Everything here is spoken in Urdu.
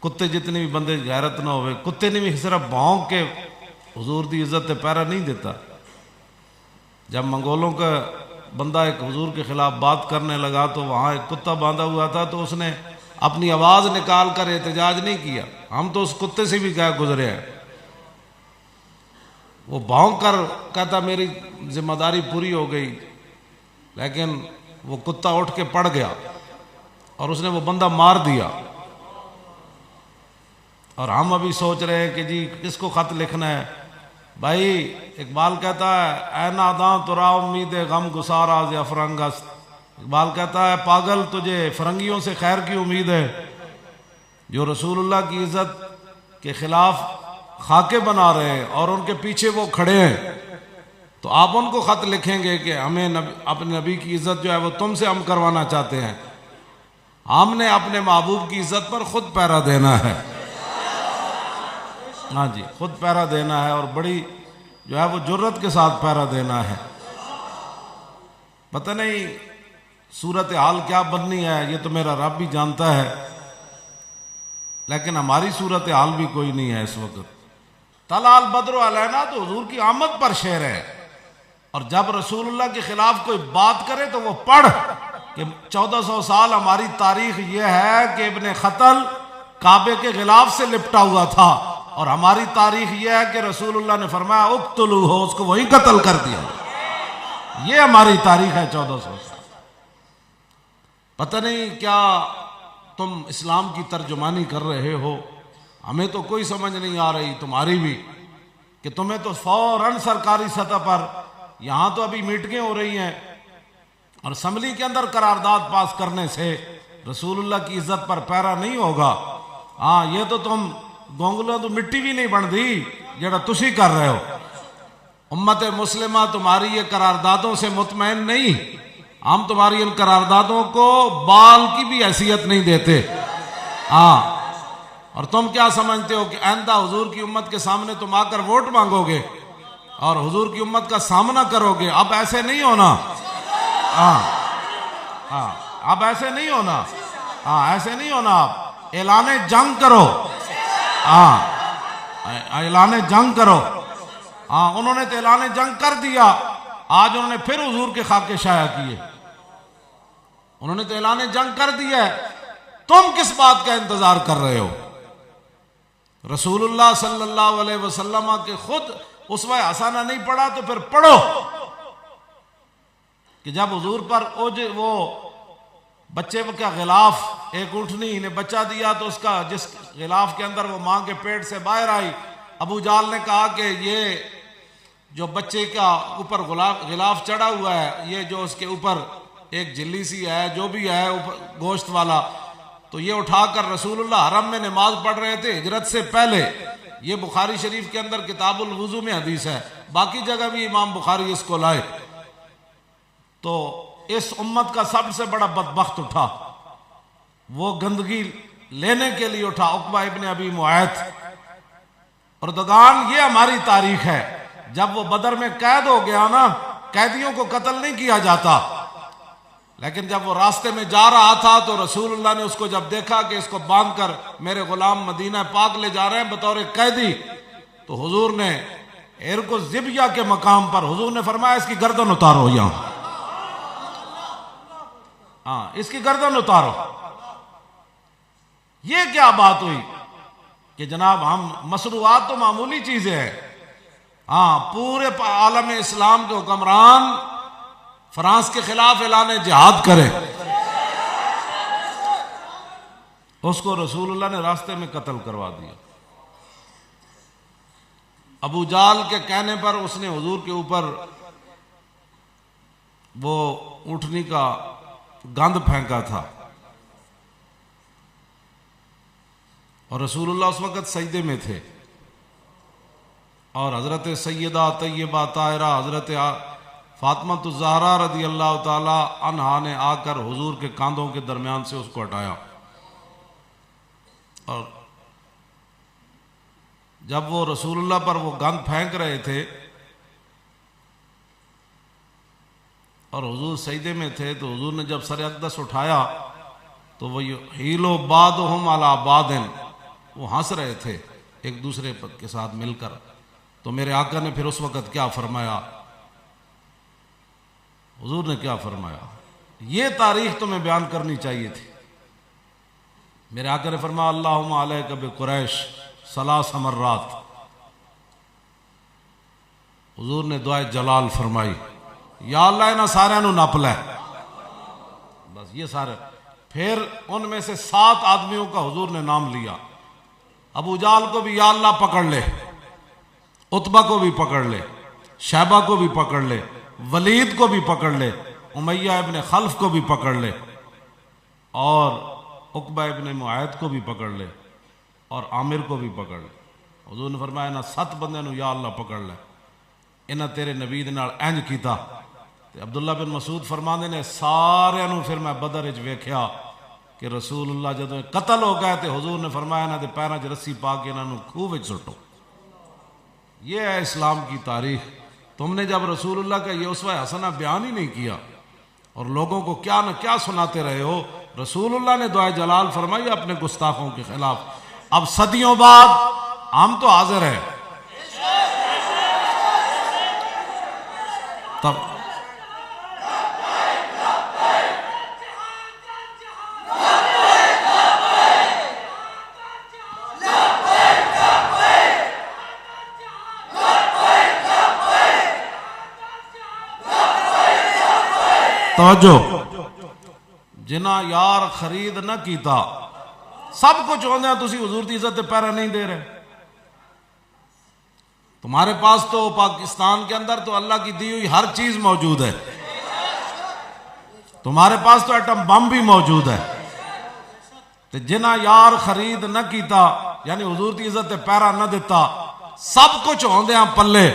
کتے جتنے بھی بندے غیرت نہ ہوئے، کتے نے بھی صرف بھونک کے حضور دی عزت تے پیرا نہیں دیتا۔ جب منگولوں کا بندہ ایک حضور کے خلاف بات کرنے لگا تو وہاں ایک کتا باندھا ہوا تھا، تو اس نے اپنی آواز نکال کر احتجاج نہیں کیا، ہم تو اس کتے سے بھی گئے گزرے ہیں۔ وہ بھونک کر کہتا میری ذمہ داری پوری ہو گئی، لیکن وہ کتا اٹھ کے پڑ گیا اور اس نے وہ بندہ مار دیا۔ اور ہم ابھی سوچ رہے ہیں کہ جی کس کو خط لکھنا ہے۔ بھائی اقبال کہتا ہے اے ناداں ترا امید غم گسار آز افرنگ است۔ اقبال کہتا ہے پاگل تجھے فرنگیوں سے خیر کی امید ہے، جو رسول اللہ کی عزت کے خلاف خاکے بنا رہے ہیں اور ان کے پیچھے وہ کھڑے ہیں، تو آپ ان کو خط لکھیں گے کہ ہمیں اپنے نبی کی عزت جو ہے وہ تم سے ہم کروانا چاہتے ہیں۔ ہم نے اپنے محبوب کی عزت پر خود پہرا دینا ہے، ہاں جی خود پہرا دینا ہے، اور بڑی جو ہے وہ جرت کے ساتھ پہرا دینا ہے۔ پتہ نہیں صورتحال کیا بننی ہے، یہ تو میرا رب بھی جانتا ہے، لیکن ہماری صورتحال بھی کوئی نہیں ہے اس وقت۔ طلع البدر علینا تو حضور کی آمد پر شعر ہے، اور جب رسول اللہ کے خلاف کوئی بات کرے تو وہ پڑھ کہ 1400 سال ہماری تاریخ یہ ہے کہ ابن خطل کعبے کے غلاف سے لپٹا ہوا تھا، اور ہماری تاریخ یہ ہے کہ رسول اللہ نے فرمایا اقتلوہ، اس کو وہی قتل کر دیا۔ یہ ہماری تاریخ ہے 1400 سال۔ پتہ نہیں کیا تم اسلام کی ترجمانی کر رہے ہو، ہمیں تو کوئی سمجھ نہیں آ رہی، تمہاری بھی، کہ تمہیں تو فوراً سرکاری سطح پر یہاں تو ابھی میٹنگیں ہو رہی ہیں، اور اسمبلی کے اندر قرارداد پاس کرنے سے رسول اللہ کی عزت پر پیرا نہیں ہوگا۔ ہاں یہ تو تم گونگلوں تو مٹی بھی نہیں بن دی جڑا تسی کر رہے ہو۔ امت مسلمہ تمہاری یہ قراردادوں سے مطمئن نہیں، ہم تمہاری ان قراردادوں کو بال کی بھی حیثیت نہیں دیتے۔ ہاں، اور تم کیا سمجھتے ہو کہ آئندہ حضور کی امت کے سامنے تم آ کر ووٹ مانگو گے اور حضور کی امت کا سامنا کرو گے؟ اب ایسے نہیں ہونا، ہاں اب ایسے نہیں ہونا، ہاں ایسے نہیں ہونا۔ آپ اعلان جنگ کرو، ہاں اعلان جنگ کرو۔ ہاں انہوں نے تو اعلان جنگ کر دیا، آج انہوں نے پھر حضور کے خاکے شائع کیے۔ انہوں نے تو اعلان جنگ کر دیا ہے، تم کس بات کا انتظار کر رہے ہو؟ رسول اللہ صلی اللہ علیہ وسلم کے خود اسوہ حسنہ نہیں پڑھا تو پھر پڑھو، کہ جب حضور پر وہ بچے کے غلاف، ایک اونٹنی نے بچہ دیا تو اس کا جس غلاف کے اندر وہ ماں کے پیٹ سے باہر آئی، ابو جہل نے کہا کہ یہ جو بچے کا اوپر غلاف چڑھا ہوا ہے، یہ جو اس کے اوپر ایک جلی سی ہے جو بھی ہے گوشت والا، تو یہ اٹھا کر رسول اللہ حرم میں نماز پڑھ رہے تھے ہجرت سے پہلے۔ یہ بخاری شریف کے اندر کتاب الوضو میں حدیث ہے، باقی جگہ بھی امام بخاری اس کو لائے۔ تو اس امت کا سب سے بڑا بدبخت اٹھا، وہ گندگی لینے کے لیے اٹھا، عقبہ ابن ابی معیط۔ اور دگان یہ ہماری تاریخ ہے، جب وہ بدر میں قید ہو گیا نا، قیدیوں کو قتل نہیں کیا جاتا، لیکن جب وہ راستے میں جا رہا تھا تو رسول اللہ نے اس کو جب دیکھا کہ اس کو باندھ کر میرے غلام مدینہ پاک لے جا رہے ہیں بطور قیدی، تو حضور نے عرق الذبیہ کے مقام پر حضور نے فرمایا اس کی گردن اتارو، یہاں ہاں اس کی گردن اتارو۔ یہ کیا بات ہوئی کہ جناب ہم مصروعات تو معمولی چیزیں ہیں، ہاں پورے عالم اسلام کے حکمران فرانس کے خلاف اعلان جہاد کرے، اس کو رسول اللہ نے راستے میں قتل کروا دیا۔ ابو جہل کے کہنے پر اس نے حضور کے اوپر وہ اونٹنی کا گند پھینکا تھا، اور رسول اللہ اس وقت سجدے میں تھے، اور حضرت سیدہ طیبہ طاہرہ حضرت فاطمہ الزہرا رضی اللہ تعالی عنہا نے آ کر حضور کے کاندھوں کے درمیان سے اس کو ہٹایا، اور جب وہ رسول اللہ پر وہ گند پھینک رہے تھے اور حضور سجدے میں تھے، تو حضور نے جب سر اقدس اٹھایا تو وہ ہیلو بعضہم علی بعض، وہ ہنس رہے تھے ایک دوسرے کے ساتھ مل کر. تو میرے آقا نے پھر اس وقت کیا فرمایا؟ حضور نے کیا فرمایا؟ یہ تاریخ تمہیں بیان کرنی چاہیے تھی. میرے آقا نے فرمایا اللہم علیک بقریش ثلاث مرات. حضور نے دعائے جلال فرمائی، یا اللہ انہاں سارے نو نپ لے. بس یہ سارے. پھر ان میں سے 7 آدمیوں کا حضور نے نام لیا. ابو جہل کو بھی یا اللہ پکڑ لے، عتبہ کو بھی پکڑ لے، شیبہ کو بھی پکڑ لے، ولید کو بھی پکڑ لے، امیہ ابن خلف کو بھی پکڑ لے، اور عقبہ ابن معیط کو بھی پکڑ لے، اور عامر کو بھی پکڑ لے. حضور نے فرمایا انہاں 7 بندے نو یا اللہ پکڑ لے. انہاں تیرے نبی دے نال انج کیتا. تے عبداللہ بن مسعود فرماندے نے سارے نو پھر میں بدر وچ ویکھیا کہ رسول اللہ جدوں قتل ہو گئے تے حضور نے فرمایا انہاں دے پیراں 'چ رسی پا کے انہاں نو کھوہ وچ سٹو. یہ ہے اسلام کی تاریخ. تم نے جب رسول اللہ کا یہ اسوہ حسنہ بیان ہی نہیں کیا اور لوگوں کو کیا نہ کیا سناتے رہے ہو. رسول اللہ نے دعائے جلال فرمائی اپنے گستاخوں کے خلاف. اب صدیوں بعد ہم تو حاضر ہیں. تب توجہ، جنہ یار خرید نہ کیتا سب کچھ ہوندے ہیں، تسی حضور دی عزت پیرا نہیں دے رہے. تمہارے پاس تو پاکستان کے اندر تو اللہ کی دی ہوئی ہر چیز موجود ہے. تمہارے پاس تو ایٹم بم بھی موجود ہے. تو جنہ یار خرید نہ کیتا یعنی حضور دی عزت پیرا نہ دیتا، سب کچھ ہوندے ہیں پلے،